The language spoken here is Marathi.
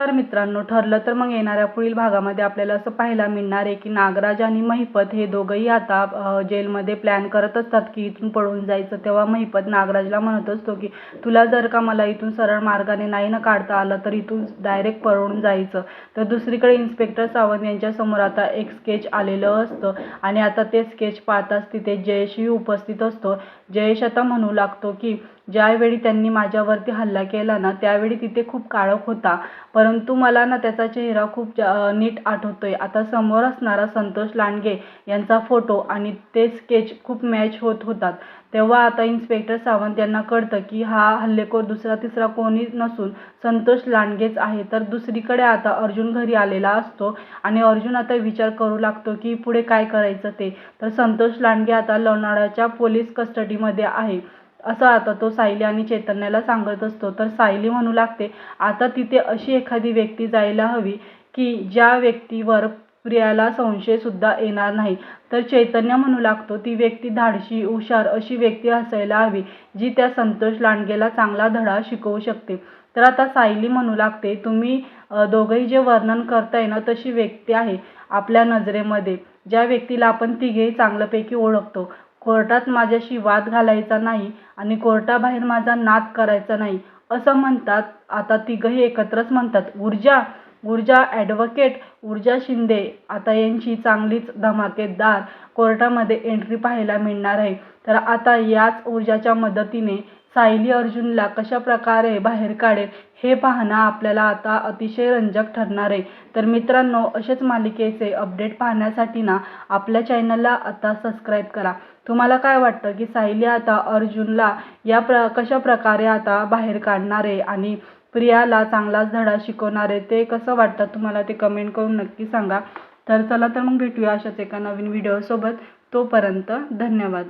तर मित्रांनो, ठरलं तर मग येणाऱ्या पुढील भागामध्ये आपल्याला असं पाहायला मिळणार आहे की नागराज आणि महिपत हे दोघंही आता जेलमध्ये प्लॅन करत असतात की इथून पळून जायचं. तेव्हा महिपत नागराजला म्हणत असतो की तुला जर का मला इथून सरळ मार्गाने नाही ना काढता आलं तर इथून डायरेक्ट पळून जायचं. तर दुसरीकडे इन्स्पेक्टर सावंत यांच्यासमोर आता एक स्केच आलेलं असतं आणि आता ते स्केच पाहताच तिथे जयेशही उपस्थित असतो. जयेश आता म्हणू लागतो की ज्यावेळी त्यांनी माझ्यावरती हल्ला केला ना त्यावेळी तिथे खूप काळोख होता, परंतु मला ना त्याचा चेहरा खूप नीट आठवतोय. आता समोर असणारा संतोष लांडगे यांचा फोटो आणि ते स्केच खूप मॅच होत होतात. तेव्हा आता इन्स्पेक्टर सावंत यांना कळतं की हा हल्लेखोर दुसरा तिसरा कोणी नसून संतोष लांडगेच आहे. तर दुसरीकडे आता अर्जुन घरी आलेला असतो आणि अर्जुन आता विचार करू लागतो की पुढे काय करायचं ते. तर संतोष लांडगे आता लोणावळ्याच्या पोलीस कस्टडीमध्ये आहे असं आता तो सायली आणि चैतन्याला सांगत असतो. तर सायली म्हणू लागते आता तिथे अशी एखादी व्यक्ती जायला हवी की ज्या व्यक्तीवर प्रियाला संशय सुद्धा येणार नाही. तर चैतन्य म्हणू लागतो ती व्यक्ती धाडशी हुशार अशी व्यक्ती असायला हवी जी त्या संतोष लांडगेला चांगला धडा शिकवू शकते. तर आता सायली म्हणू लागते तुम्ही दोघंही जे वर्णन करताय ना तशी व्यक्ती आहे आपल्या नजरेमध्ये, ज्या व्यक्तीला आपण तिघेही चांगल्यापैकी ओळखतो. कोर्टात माझ्याशी वाद घालायचा नाही आणि कोर्टाबाहेर माझा नाद करायचा नाही असं म्हणतात. आता तिघंही एकत्रच म्हणतात ऊर्जा ऊर्जा ॲडव्होकेट ऊर्जा शिंदे. आता यांची चांगलीच धमाकेदार कोर्टामध्ये एंट्री पाहायला मिळणार आहे. तर आता याच ऊर्जाच्या मदतीने सायली अर्जुनला कशा प्रकारे बाहेर काढेल हे पाहणं आपल्याला आता अतिशय रंजक ठरणार आहे. तर मित्रांनो, असेच मालिकेचे अपडेट पाहण्यासाठी ना आपल्या चॅनलला आता सबस्क्राईब करा. तुम्हाला काय वाटतं की सायली आता अर्जुनला कशा प्रकारे आता बाहेर काढणार आहे आणि प्रियाला चांगलाच धडा शिकवणार आहे, ते कसं वाटतं तुम्हाला ते कमेंट करून नक्की सांगा. तर चला तर मग भेटूया अशाच एका नवीन व्हिडिओसोबत. तोपर्यंत धन्यवाद.